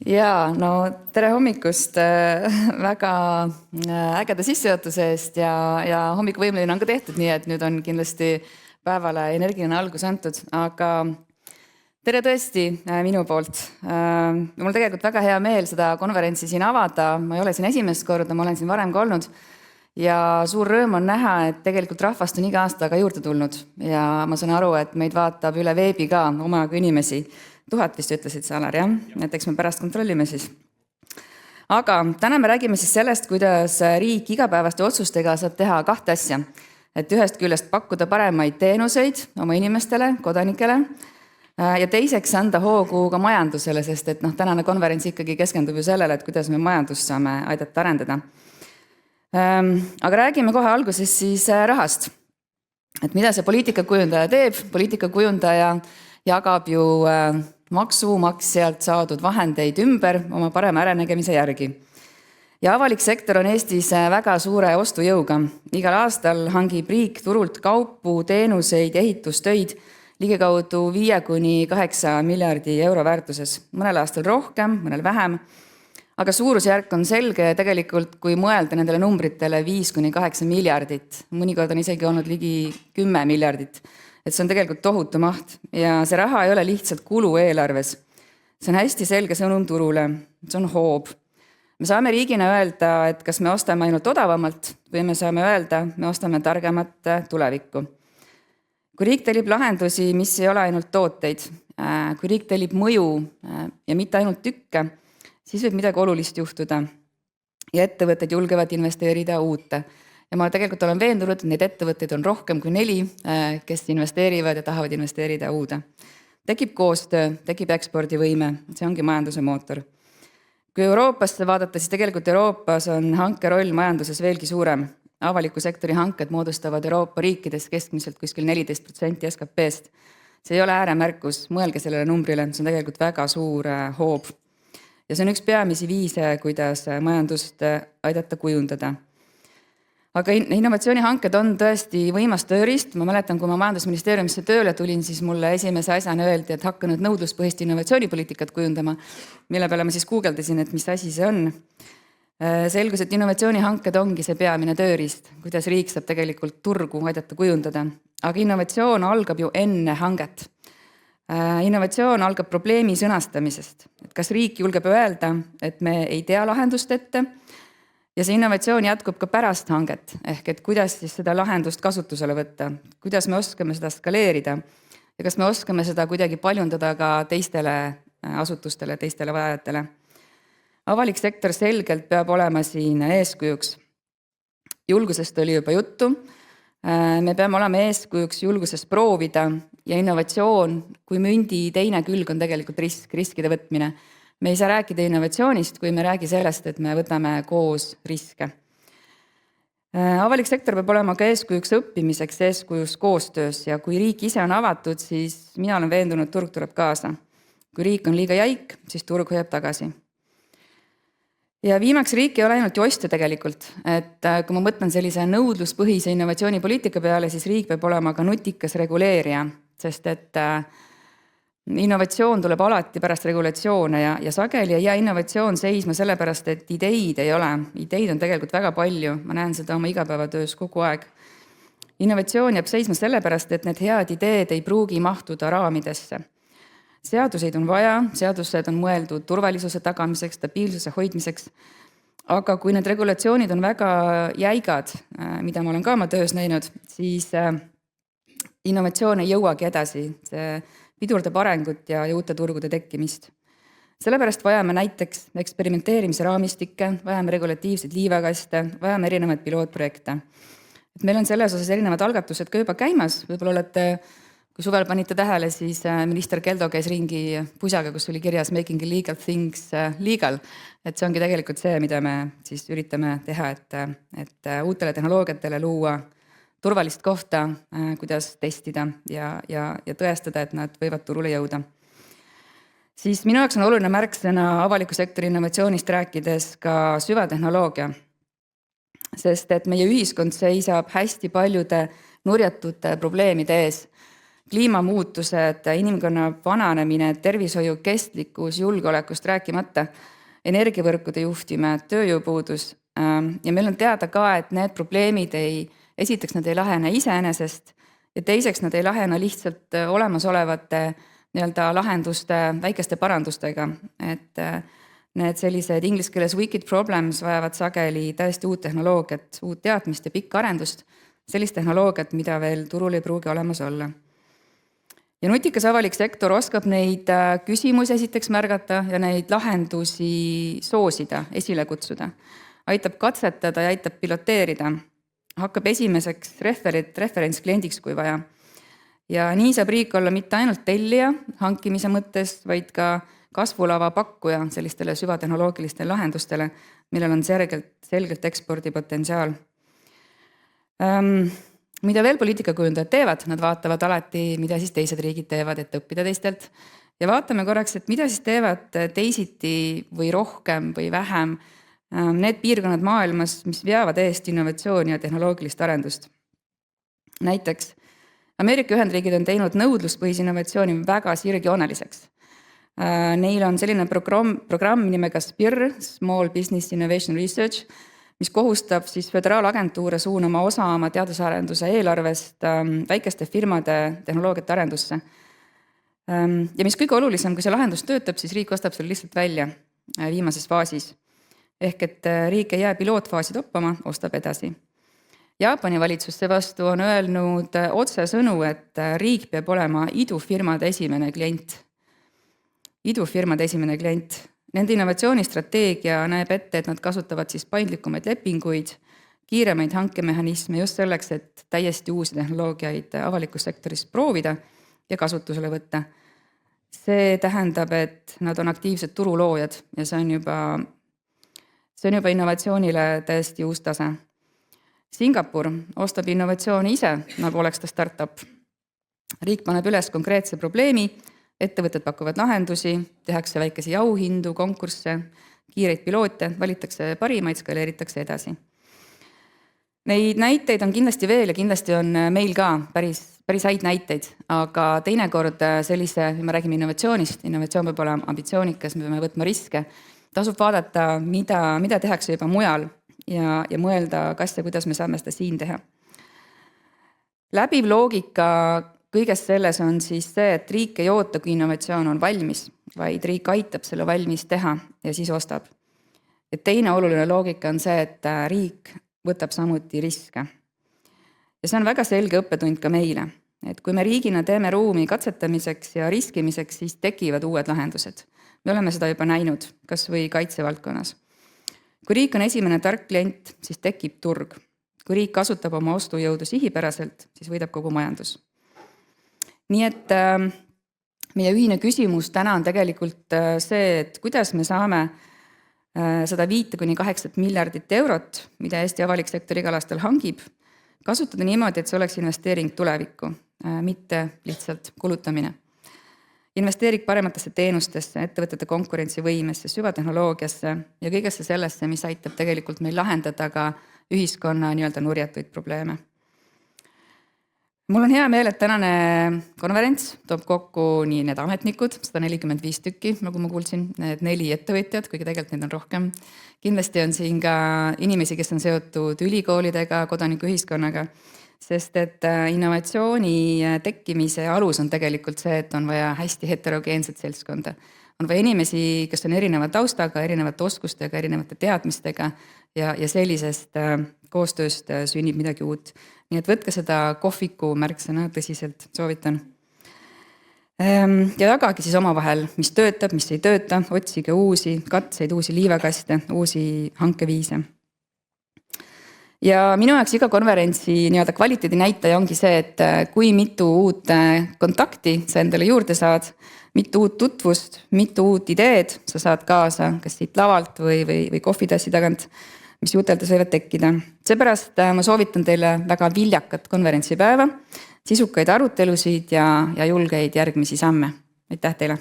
No tere hommikust väga ägeda sissejuhatuse eest ja hommikuvõimleline on ka tehtud, nii et nüüd on kindlasti päevale energiline algus antud, aga tere tõesti minu poolt. Mul tegelikult väga hea meel seda konverentsi siin avada, ma ei ole siin esimest korda, ma olen siin varem ka olnud ja suur rõõm on näha, et tegelikult rahvast on iga aastaga juurde tulnud ja ma saan aru, et meid vaatab üle veebi ka omaga inimesi. 1000 vist ütlesid sa, Alar, jah? Et eks me pärast kontrollime siis. Aga täna me räägime siis sellest, kuidas riik igapäevaste otsustega saab teha kahte asja. Et ühest küljest pakkuda paremaid teenuseid oma inimestele, kodanikele ja teiseks anda hoogu ka majandusele, sest et tänane konverents ikkagi keskendub ju sellele, et kuidas me majandust saame aidata arendada. Aga räägime kohe alguses siis rahast. Et mida see poliitikakujundaja teeb? Poliitikakujundaja jagab ju maksumaksjalt saadud vahendeid ümber oma parema äranägemise järgi. Ja avalik sektor on Eestis väga suure ostujõuga. Igal aastal hangib riik turult kaupu, teenuseid, ehitustöid ligikaudu 5–8 miljardi euro väärtuses. Mõnel aastal rohkem, mõnel vähem. Aga suurusjärk on selge tegelikult, kui mõelda nendele numbritele 5–8 miljardit. Mõnikord on isegi olnud ligi 10 miljardit. Et see on tegelikult tohutu maht ja see raha ei ole lihtsalt kulu eelarves. See on hästi selge sõnum turule, see on hoob. Me saame riigina öelda, et kas me ostame ainult odavamalt või me saame öelda, me ostame targemat tulevikku. Kui riik tellib lahendusi, mis ei ole ainult tooteid, kui riik tellib mõju ja mitte ainult tükke, siis võib midagi olulist juhtuda ja ettevõtted julgevad investeerida uute. Ja ma tegelikult olen veendunud, et neid ettevõtteid on rohkem kui 4, kes investeerivad ja tahavad investeerida uude. Tekib koostöö, tekib ekspordivõime, see ongi majanduse mootor. Kui Euroopasse vaadata, siis tegelikult Euroopas on hanke roll majanduses veelgi suurem. Avaliku sektori hanked moodustavad Euroopa riikides keskmiselt kuskil 14% SKP-st. See ei ole ääremärkus, mõelge sellele numbrile, see on tegelikult väga suur hoob. Ja see on üks peamisi viise, kuidas majandust aidata kujundada. Aga innovatsioonihanked on tõesti võimas tööriist. Ma mäletan, kui ma majandusministeeriumisse tööle tulin, siis mulle esimese asjana öeldi, et hakanud nõudluspõhist innovatsioonipoliitikat kujundama, mille peale ma siis guugeldasin, et mis asi see on. Selgus, et innovatsioonihanked ongi see peamine tööriist, kuidas riik saab tegelikult turgu aidata kujundada. Aga innovatsioon algab ju enne hanget. Innovatsioon algab probleemi sõnastamisest. Et kas riik julgeb öelda, et me ei tea lahendust ette, ja see innovatsioon jätkub ka pärast hanget, ehk et kuidas siis seda lahendust kasutusele võtta, kuidas me oskame seda skaleerida ja kas me oskame seda kuidagi paljundada ka teistele asutustele, teistele vajajatele. Avalik sektor selgelt peab olema siin eeskujuks. Julgusest oli juba juttu. Me peame olema eeskujuks julgusest proovida ja innovatsioon, kui mündi teine külg on tegelikult riskide võtmine. Me ei saa rääkida innovatsioonist, kui me räägi sellest, et me võtame koos riske. Avalik sektor peab olema ka eeskujuks õppimiseks, eeskujus koostöös ja kui riik ise on avatud, siis mina olen veendunud, turg tuleb kaasa. Kui riik on liiga jäik, siis turg hoiab tagasi. Ja viimaks riik ei ole ainult ju ostja tegelikult, et kui ma mõtlen sellise nõudluspõhise innovatsioonipoliitika peale, siis riik peab olema ka nutikas reguleerija, sest et innovatsioon tuleb alati pärast regulatsioone ja sageli ei jää innovatsioon seisma sellepärast, et ideid ei ole. Ideid on tegelikult väga palju, ma näen seda oma igapäevatöös kogu aeg. Innovatsioon jääb seisma sellepärast, et need head ideed ei pruugi mahtuda raamidesse. Seaduseid on vaja, seadused on mõeldud turvalisuse tagamiseks, stabiilsuse hoidmiseks, aga kui need regulatsioonid on väga jäigad, mida ma olen ka oma töös näinud, siis innovatsioon ei jõuagi edasi, see pidurdab arengut ja uute turgude tekkimist. Sellepärast vajame näiteks eksperimenteerimise raamistikke, vajame regulatiivseid liivakaste, vajame erinevaid pilootprojekte. Et meil on selles osas erinevad algatused ka juba käimas. Võib-olla olete, kui suvel panite tähele, siis minister Keldo käis ringi pusaga, kus oli kirjas Making Illegal Things Legal. Et see ongi tegelikult see, mida me siis üritame teha, et uutele tehnoloogiatele luua turvalist kohta, kuidas testida ja tõestada, et nad võivad turule jõuda. Siis minu jaoks on oluline märksõna avaliku sektori innovatsioonist rääkides ka süvatehnoloogia, sest et meie ühiskond seisab hästi paljude nurjatute probleemide ees. kliimamuutused, inimkonna vananemine, tervishoiu kestlikkus, julgeolekust rääkimata, energiavõrkude juhtimine, tööjõupuudus. Ja meil on teada ka, et need probleemid esiteks nad ei lahene iseenesest ja teiseks nad ei lahene lihtsalt olemasolevate lahenduste, väikeste parandustega. Et need sellised inglise keeles wicked problems vajavad sageli täiesti uut tehnoloogiat, uut teadmist ja pikka arendust, sellist tehnoloogiat, mida veel turul ei pruugi olemas olla. Ja nutikas avalik sektor oskab neid küsimusi esiteks märgata ja neid lahendusi soosida, esile kutsuda. Aitab katsetada ja aitab piloteerida. Hakkab esimeseks referentskliendiks, kui vaja. Ja nii saab riik olla mitte ainult tellija hankimise mõttes, vaid ka kasvulava pakkuja sellistele süvatehnoloogilistele lahendustele, millel on selgelt ekspordipotentsiaal. Mida veel poliitikakujundajad teevad? Nad vaatavad alati, mida siis teised riigid teevad, et õppida teistelt. Ja vaatame korraks, et mida siis teevad teisiti või rohkem või vähem need piirkonnad maailmas, mis veavad eest innovatsiooni ja tehnoloogilist arendust. Näiteks Ameerika Ühendriigid on teinud nõudluspõhise innovatsiooni väga sirgjoonaliseks. Neil on selline programm nimega SBIR, Small Business Innovation Research, mis kohustab siis föderaalagentuure suunama osa oma teadusarenduse eelarvest väikeste firmade tehnoloogiate arendusse. Ja mis kõige olulisem, kui see lahendus töötab, siis riik ostab selle lihtsalt välja viimases faasis. Ehk et riik ei jää pilootfaasi toppama, ostab edasi. Jaapani valitsus seevastu on öelnud otse sõnu, et riik peab olema idufirmade esimene klient. Idufirmade esimene klient. Nende innovatsioonistrateegia näeb ette, et nad kasutavad siis paindlikumaid lepinguid, kiiremaid hankemehhanisme just selleks, et täiesti uusi tehnoloogiaid avalikus sektoris proovida ja kasutusele võtta. See tähendab, et nad on aktiivsed turuloojad ja see on juba innovatsioonile täiesti uus tase. Singapur ostab innovatsiooni ise, nagu oleks ta startup. Riik paneb üles konkreetse probleemi, ettevõtted pakuvad lahendusi, tehakse väikesi auhindu, konkursse, kiireid piloote, valitakse parimaid, skaleeritakse edasi. Neid näiteid on kindlasti veel ja kindlasti on meil ka päris häid näiteid, aga teinekord sellise, me räägime innovatsioonist, innovatsioon peab olema ambitsioonikas, me peame võtma riske, tasub vaadata, mida tehakse juba mujal ja mõelda, kas ja kuidas me saame seda siin teha. Läbiv loogika kõigest selles on siis see, et riik ei oota, kui innovatsioon on valmis, vaid riik aitab selle valmis teha ja siis ostab. Et teine oluline loogika on see, et riik võtab samuti riske. Ja see on väga selge õppetund ka meile, et kui me riigina teeme ruumi katsetamiseks ja riskimiseks, siis tekivad uued lahendused. Me oleme seda juba näinud, kas või kaitsevaldkonnas. Kui riik on esimene tark klient, siis tekib turg. Kui riik kasutab oma ostujõudu sihipäraselt, siis võidab kogu majandus. Nii et meie ühine küsimus täna on tegelikult see, et kuidas me saame 105–8 miljardit eurot, mida Eesti avalik sektor igal aastal hangib, kasutada niimoodi, et see oleks investeering tulevikku, mitte lihtsalt kulutamine. Investeerik parematesse teenustesse, ettevõtete konkurentsivõimesse, süvatehnoloogiasse ja kõigesse sellesse, mis aitab tegelikult meil lahendada ka ühiskonna nurjatuid probleeme. Mul on hea meel, et tänane konverents toob kokku nii need ametnikud, 145 tükki, nagu ma kuulsin, need 4 ettevõtjad, kuigi tegelikult neid on rohkem. Kindlasti on siin ka inimesi, kes on seotud ülikoolidega, kodanikuühiskonnaga, sest et innovatsiooni tekkimise alus on tegelikult see, et on vaja hästi heterogeenset seltskonda. On vaja inimesi, kes on erineva taustaga, erinevate oskustega, erinevate teadmistega ja sellisest koostööst sünnib midagi uut. Nii et võtke seda kohviku märksõna tõsiselt, soovitan. Ja jagage siis omavahel, mis töötab, mis ei tööta, otsige uusi katseid, uusi liivakaste, uusi hankeviise. Ja minu jaoks iga konverentsi kvaliteedi näitaja ongi see, et kui mitu uut kontakti sa endale juurde saad, mitu uut tutvust, mitu uut ideed sa saad kaasa, kas siit lavalt või kohvitassi tagant, mis juteldes võivad tekkida. Seepärast ma soovitan teile väga viljakat konverentsipäeva, sisukaid arutelusid ja julgeid järgmisi samme. Aitäh teile!